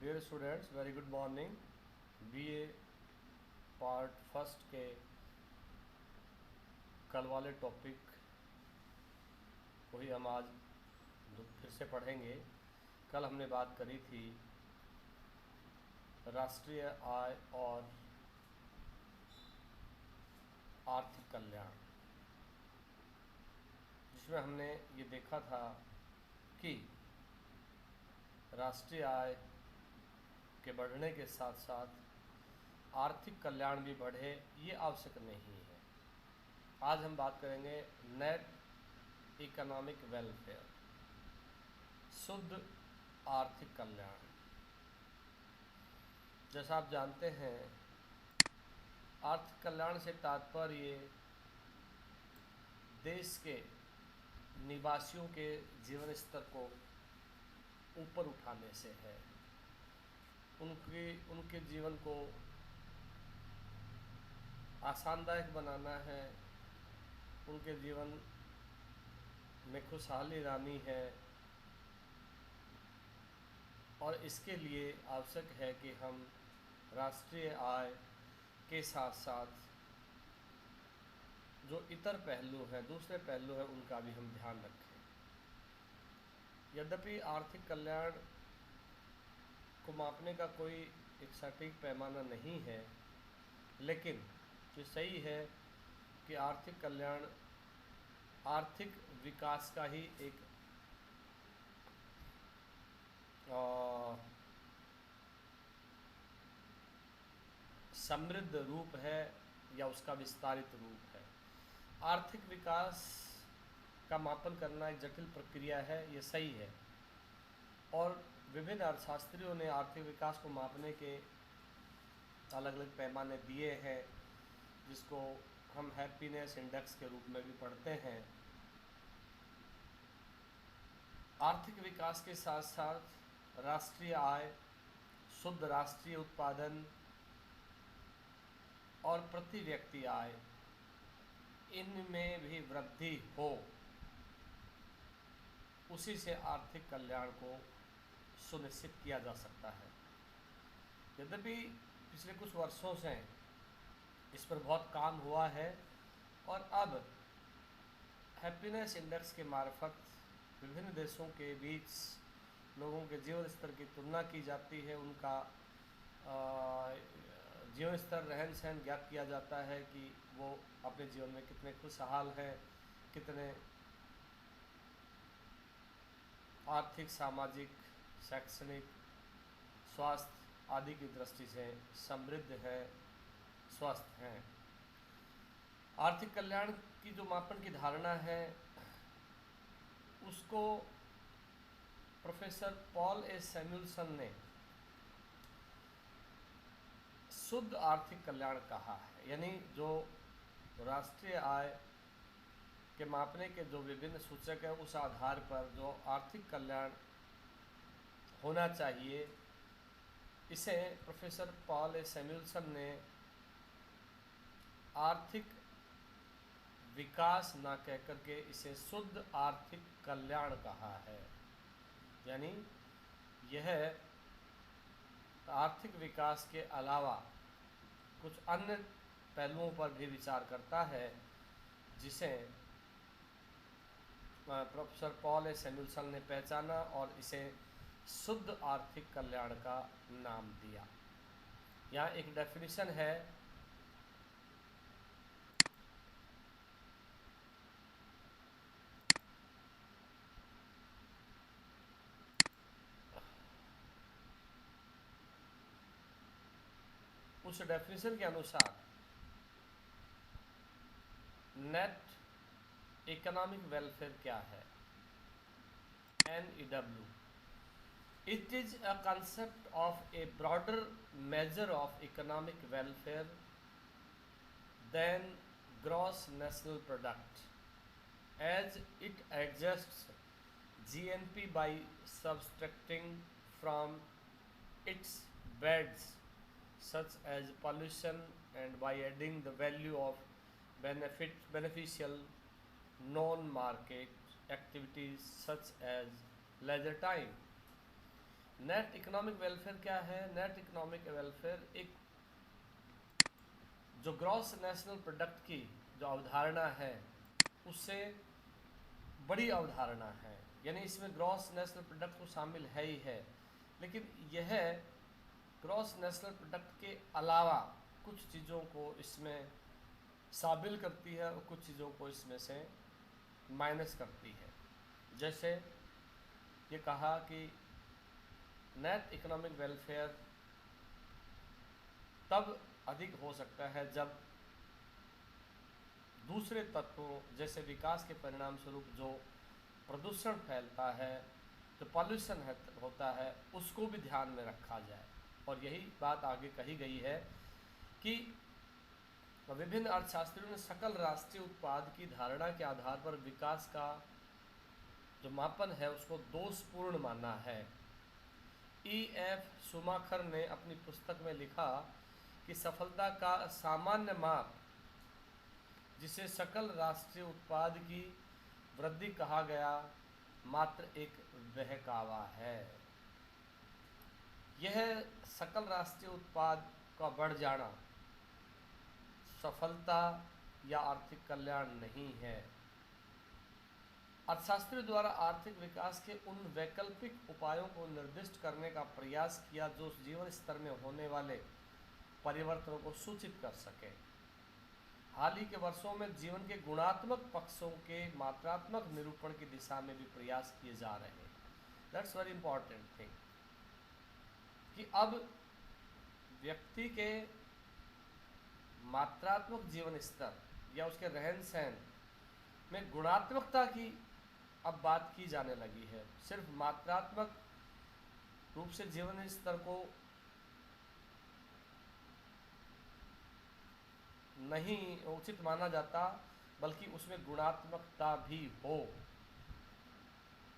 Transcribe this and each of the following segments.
Dear students, very good morning. BA part first के कल वाले टॉपिक को ही हम आज फिर से पढ़ेंगे। कल हमने बात करी थी राष्ट्रीय आय और आर्थिक कल्याण, जिसमें हमने ये देखा था कि राष्ट्रीय आय के बढ़ने के साथ साथ आर्थिक कल्याण भी बढ़े, ये आवश्यक नहीं है। आज हम बात करेंगे नेट इकोनॉमिक वेलफेयर, शुद्ध आर्थिक कल्याण। जैसा आप जानते हैं, आर्थिक कल्याण से तात्पर्य देश के निवासियों के जीवन स्तर को ऊपर उठाने से है, उनके जीवन को आसानदायक बनाना है, उनके जीवन में खुशहाली लानी है। और इसके लिए आवश्यक है कि हम राष्ट्रीय आय के साथ साथ जो इतर पहलू हैं, दूसरे पहलू हैं, उनका भी हम ध्यान रखें। यद्यपि आर्थिक कल्याण को मापने का कोई एक सटीक पैमाना नहीं है, लेकिन ये सही है कि आर्थिक कल्याण आर्थिक विकास का ही एक समृद्ध रूप है या उसका विस्तारित रूप है। आर्थिक विकास का मापन करना एक जटिल प्रक्रिया है, ये सही है। और विभिन्न अर्थशास्त्रियों ने आर्थिक विकास को मापने के अलग अलग पैमाने दिए हैं, जिसको हम हैप्पीनेस इंडेक्स के रूप में भी पढ़ते हैं। आर्थिक विकास के साथ साथ राष्ट्रीय आय, शुद्ध राष्ट्रीय उत्पादन और प्रति व्यक्ति आय, इनमें भी वृद्धि हो, उसी से आर्थिक कल्याण को सुनिश्चित किया जा सकता है। यद्यपि पिछले कुछ वर्षों से इस पर बहुत काम हुआ है और अब हैप्पीनेस इंडेक्स के मार्फत विभिन्न देशों के बीच लोगों के जीवन स्तर की तुलना की जाती है, उनका जीवन स्तर, रहन सहन ज्ञात किया जाता है कि वो अपने जीवन में कितने खुशहाल हैं, कितने आर्थिक, सामाजिक, शैक्षणिक, स्वास्थ्य आदि की दृष्टि से समृद्ध है, स्वस्थ हैं। आर्थिक कल्याण की जो मापन की धारणा है, उसको प्रोफेसर पॉल ए सैमुअल्सन ने शुद्ध आर्थिक कल्याण कहा है। यानी जो राष्ट्रीय आय के मापने के जो विभिन्न सूचक हैं, उस आधार पर जो आर्थिक कल्याण होना चाहिए, इसे प्रोफेसर पॉल ए सैमुअल्सन ने आर्थिक विकास ना कह करके इसे शुद्ध आर्थिक कल्याण कहा है। यानी यह आर्थिक विकास के अलावा कुछ अन्य पहलुओं पर भी विचार करता है, जिसे प्रोफेसर पॉल ए सैमुअल्सन ने पहचाना और इसे शुद्ध आर्थिक कल्याण का नाम दिया। यहाँ एक डेफिनेशन है, उस डेफिनेशन के अनुसार नेट इकोनॉमिक वेलफेयर क्या है? NEW, it is a concept of a broader measure of economic welfare than gross national product, as it adjusts GNP by subtracting from its beds such as pollution and by adding the value of beneficial non-market activities such as leisure time. Net economic welfare क्या है? Net economic welfare एक जो gross national product की जो अवधारणा है उससे बड़ी अवधारणा है, यानी इसमें ग्रॉस नेशनल प्रोडक्ट तो शामिल है ही है, लेकिन यह ग्रॉस नेशनल प्रोडक्ट के अलावा कुछ चीज़ों को इसमें शामिल करती है और कुछ चीज़ों को इसमें से माइनस करती है। जैसे ये कहा कि नेट इकोनॉमिक वेलफेयर तब अधिक हो सकता है जब दूसरे तत्वों जैसे विकास के परिणाम स्वरूप जो प्रदूषण फैलता है, जो पॉल्यूशन होता है, उसको भी ध्यान में रखा जाए। और यही बात आगे कही गई है कि विभिन्न अर्थशास्त्रियों ने सकल राष्ट्रीय उत्पाद की धारणा के आधार पर विकास का जो मापन है उसको दोषपूर्ण माना है। E.F. शुमाकर ने अपनी पुस्तक में लिखा कि सफलता का सामान्य माप, जिसे सकल राष्ट्रीय उत्पाद की वृद्धि कहा गया, मात्र एक बहकावा है। यह सकल राष्ट्रीय उत्पाद का बढ़ जाना सफलता या आर्थिक कल्याण नहीं है। अर्थशास्त्रियों द्वारा आर्थिक विकास के उन वैकल्पिक उपायों को निर्दिष्ट करने का प्रयास किया जो जीवन स्तर में होने वाले परिवर्तनों को सूचित कर सके। हाल ही के वर्षों में जीवन के गुणात्मक पक्षों के मात्रात्मक निरूपण की दिशा में भी प्रयास किए जा रहे हैं। दैट्स वेरी इंपॉर्टेंट थिंग कि अब व्यक्ति के मात्रात्मक जीवन स्तर या उसके रहन सहन में गुणात्मकता की अब बात की जाने लगी है। सिर्फ मात्रात्मक रूप से जीवन स्तर को नहीं उचित माना जाता, बल्कि उसमें गुणात्मकता भी हो,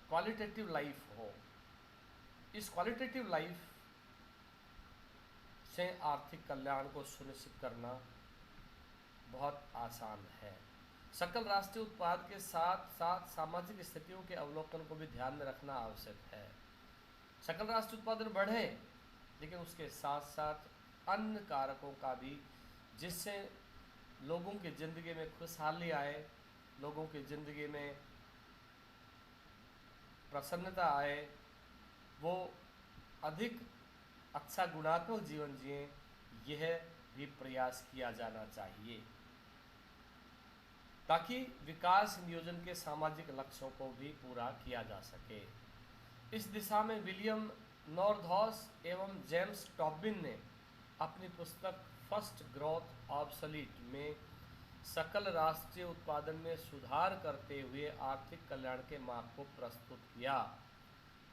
क्वालिटेटिव लाइफ हो। इस क्वालिटेटिव लाइफ से आर्थिक कल्याण को सुनिश्चित करना बहुत आसान है। सकल राष्ट्रीय उत्पाद के साथ साथ सामाजिक स्थितियों के अवलोकन को भी ध्यान में रखना आवश्यक है। सकल राष्ट्रीय उत्पादन बढ़े, लेकिन उसके साथ साथ अन्य कारकों का भी, जिससे लोगों की ज़िंदगी में खुशहाली आए, लोगों की ज़िंदगी में प्रसन्नता आए, वो अधिक अच्छा गुणात्मक जीवन जिए, यह भी प्रयास किया जाना चाहिए ताकि विकास नियोजन के सामाजिक लक्ष्यों को भी पूरा किया जा सके। इस दिशा में विलियम नॉर्थहॉस एवं जेम्स टॉबिन ने अपनी पुस्तक फर्स्ट ग्रोथ ऑब्सोलीट में सकल राष्ट्रीय उत्पादन में सुधार करते हुए आर्थिक कल्याण के माप को प्रस्तुत किया,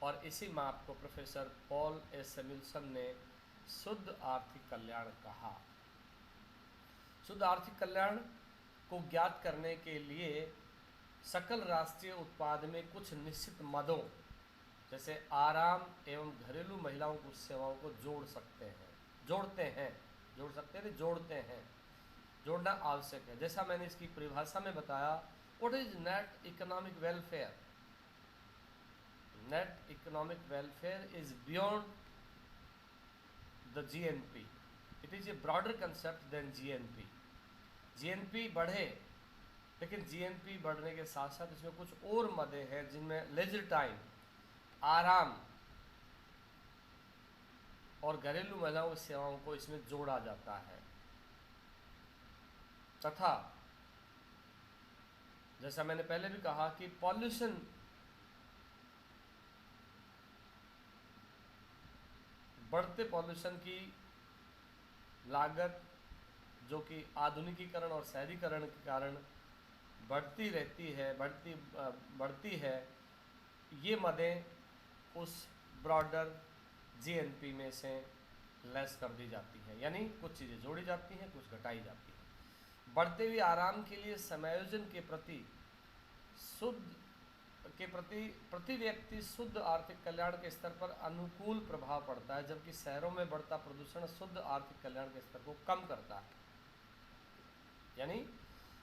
और इसी माप को प्रोफेसर पॉल ए सैमुअल्सन ने शुद्ध आर्थिक कल्याण कहा। शुद्ध आर्थिक कल्याण को ज्ञात करने के लिए सकल राष्ट्रीय उत्पाद में कुछ निश्चित मदों जैसे आराम एवं घरेलू महिलाओं की सेवाओं को जोड़ते हैं, जोड़ना आवश्यक है। जैसा मैंने इसकी परिभाषा में बताया, what is net economic welfare? Net economic welfare is beyond the GNP. It is a broader concept than GNP. GNP बढ़े, लेकिन जीएनपी बढ़ने के साथ साथ इसमें कुछ और मदे हैं जिनमें लेजर टाइम, आराम और घरेलू महिलाओं की सेवाओं को इसमें जोड़ा जाता है। तथा जैसा मैंने पहले भी कहा कि पॉल्यूशन बढ़ते पॉल्यूशन की लागत जो कि आधुनिकीकरण और शहरीकरण के कारण बढ़ती है, ये मदें उस ब्रॉडर जीएनपी में से लेस कर दी जाती हैं, यानी कुछ चीज़ें जोड़ी जाती हैं, कुछ घटाई जाती हैं। बढ़ते हुए आराम के लिए समायोजन के प्रति प्रति व्यक्ति शुद्ध आर्थिक कल्याण के स्तर पर अनुकूल प्रभाव पड़ता है, जबकि शहरों में बढ़ता प्रदूषण शुद्ध आर्थिक कल्याण के स्तर को कम करता है। यानी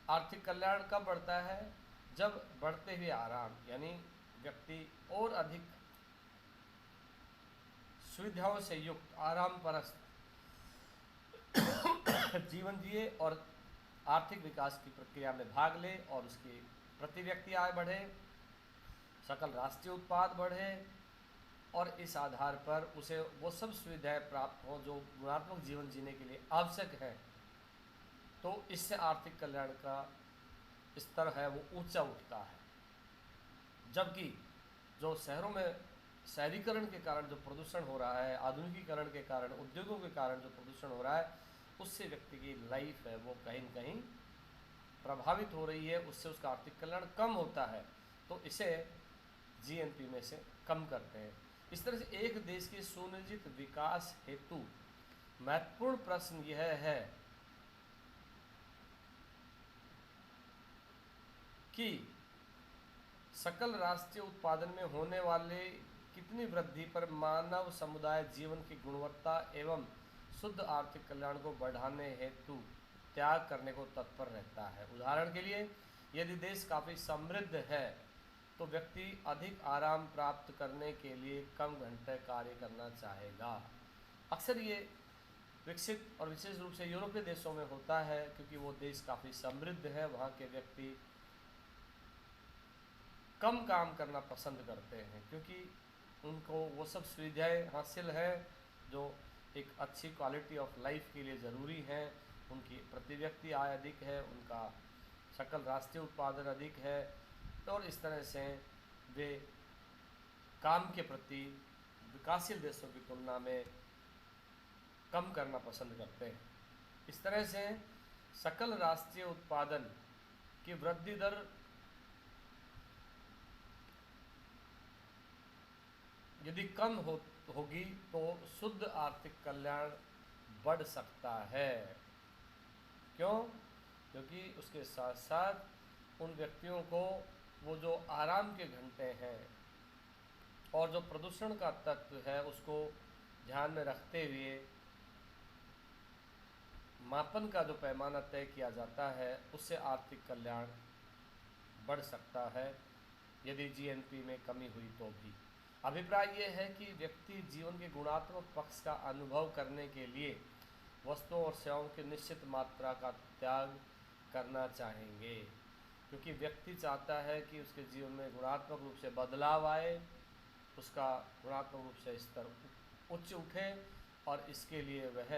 आर्थिक कल्याण कब बढ़ता है? जब बढ़ते हुए आराम, यानी व्यक्ति और अधिक सुविधाओं से युक्त आराम परस्त जीवन जिए और आर्थिक विकास की प्रक्रिया में भाग ले और उसकी प्रति व्यक्ति आय बढ़े, सकल राष्ट्रीय उत्पाद बढ़े और इस आधार पर उसे वो सब सुविधाएं प्राप्त हों जो गुणात्मक जीवन जीने के लिए आवश्यक है। तो इससे आर्थिक कल्याण का स्तर है वो ऊंचा उठता है। जबकि जो शहरों में शहरीकरण के कारण जो प्रदूषण हो रहा है, आधुनिकीकरण के कारण, उद्योगों के कारण जो प्रदूषण हो रहा है, उससे व्यक्ति की लाइफ है वो कहीं न कहीं प्रभावित हो रही है, उससे उसका आर्थिक कल्याण कम होता है। तो इसे जीएनपी में से कम करते हैं। इस तरह से एक देश के सुनियोजित विकास हेतु महत्वपूर्ण प्रश्न यह है कि सकल राष्ट्रीय उत्पादन में होने वाले कितनी वृद्धि पर मानव समुदाय जीवन की गुणवत्ता एवं शुद्ध आर्थिक कल्याण को बढ़ाने हेतु त्याग करने को तत्पर रहता है। उदाहरण के लिए, यदि देश काफ़ी समृद्ध है तो व्यक्ति अधिक आराम प्राप्त करने के लिए कम घंटे कार्य करना चाहेगा। अक्सर ये विकसित और विशेष रूप से यूरोपीय देशों में होता है, क्योंकि वो देश काफ़ी समृद्ध है, वहाँ के व्यक्ति कम काम करना पसंद करते हैं क्योंकि उनको वो सब सुविधाएं हासिल है जो एक अच्छी क्वालिटी ऑफ लाइफ के लिए ज़रूरी हैं। उनकी प्रति व्यक्ति आय अधिक है, उनका सकल राष्ट्रीय उत्पादन अधिक है, और इस तरह से वे काम के प्रति विकासशील देशों की तुलना में कम करना पसंद करते हैं। इस तरह से सकल राष्ट्रीय उत्पादन की वृद्धि दर यदि कम होगी तो शुद्ध आर्थिक कल्याण बढ़ सकता है। क्यों? क्योंकि उसके साथ साथ उन व्यक्तियों को वो जो आराम के घंटे हैं और जो प्रदूषण का तत्व है उसको ध्यान में रखते हुए मापन का जो पैमाना तय किया जाता है उससे आर्थिक कल्याण बढ़ सकता है यदि जीएनपी में कमी हुई तो भी। अभिप्राय ये है कि व्यक्ति जीवन के गुणात्मक पक्ष का अनुभव करने के लिए वस्तुओं और सेवाओं की निश्चित मात्रा का त्याग करना चाहेंगे, क्योंकि व्यक्ति चाहता है कि उसके जीवन में गुणात्मक रूप से बदलाव आए, उसका गुणात्मक रूप से स्तर उच्च उठे, और इसके लिए वह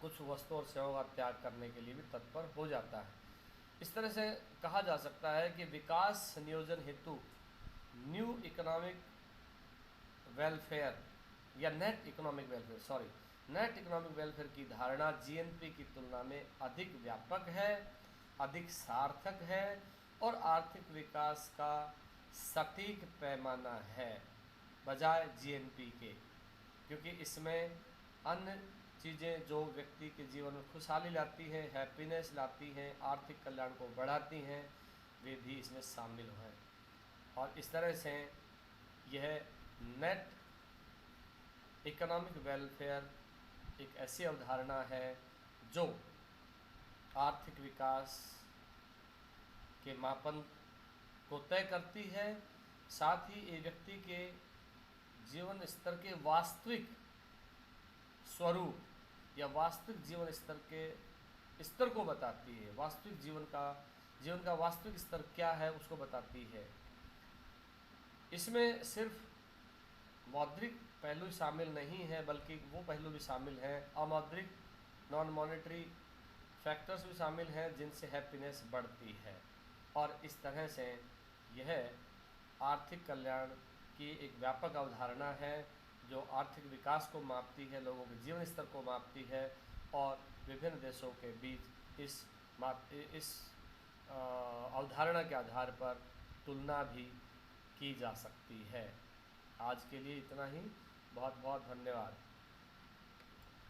कुछ वस्तुओं और सेवाओं का त्याग करने के लिए भी तत्पर हो जाता है। इस तरह से कहा जा सकता है कि विकास नियोजन हेतु न्यू इकोनॉमिक वेलफेयर या नेट इकोनॉमिक वेलफेयर की धारणा जीएनपी की तुलना में अधिक व्यापक है, अधिक सार्थक है और आर्थिक विकास का सटीक पैमाना है बजाय जीएनपी के, क्योंकि इसमें अन्य चीज़ें जो व्यक्ति के जीवन में खुशहाली लाती हैं, हैप्पीनेस लाती हैं, आर्थिक कल्याण को बढ़ाती हैं, वे भी इसमें शामिल हैं। और इस तरह से यह नेट इकोनॉमिक वेलफेयर एक ऐसी अवधारणा है जो आर्थिक विकास के मापन को तय करती है, साथ ही ये व्यक्ति के जीवन स्तर के वास्तविक स्वरूप या वास्तविक जीवन स्तर के स्तर को बताती है। वास्तविक जीवन का वास्तविक स्तर क्या है उसको बताती है। इसमें सिर्फ मौद्रिक पहलू शामिल नहीं है, बल्कि वो पहलू भी शामिल हैं, अमौद्रिक नॉन मॉनेटरी फैक्टर्स भी शामिल हैं जिनसे हैप्पीनेस बढ़ती है। और इस तरह से यह आर्थिक कल्याण की एक व्यापक अवधारणा है जो आर्थिक विकास को मापती है, लोगों के जीवन स्तर को मापती है और विभिन्न देशों के बीच इस अवधारणा के आधार पर तुलना भी की जा सकती है। आज के लिए इतना ही। बहुत बहुत धन्यवाद।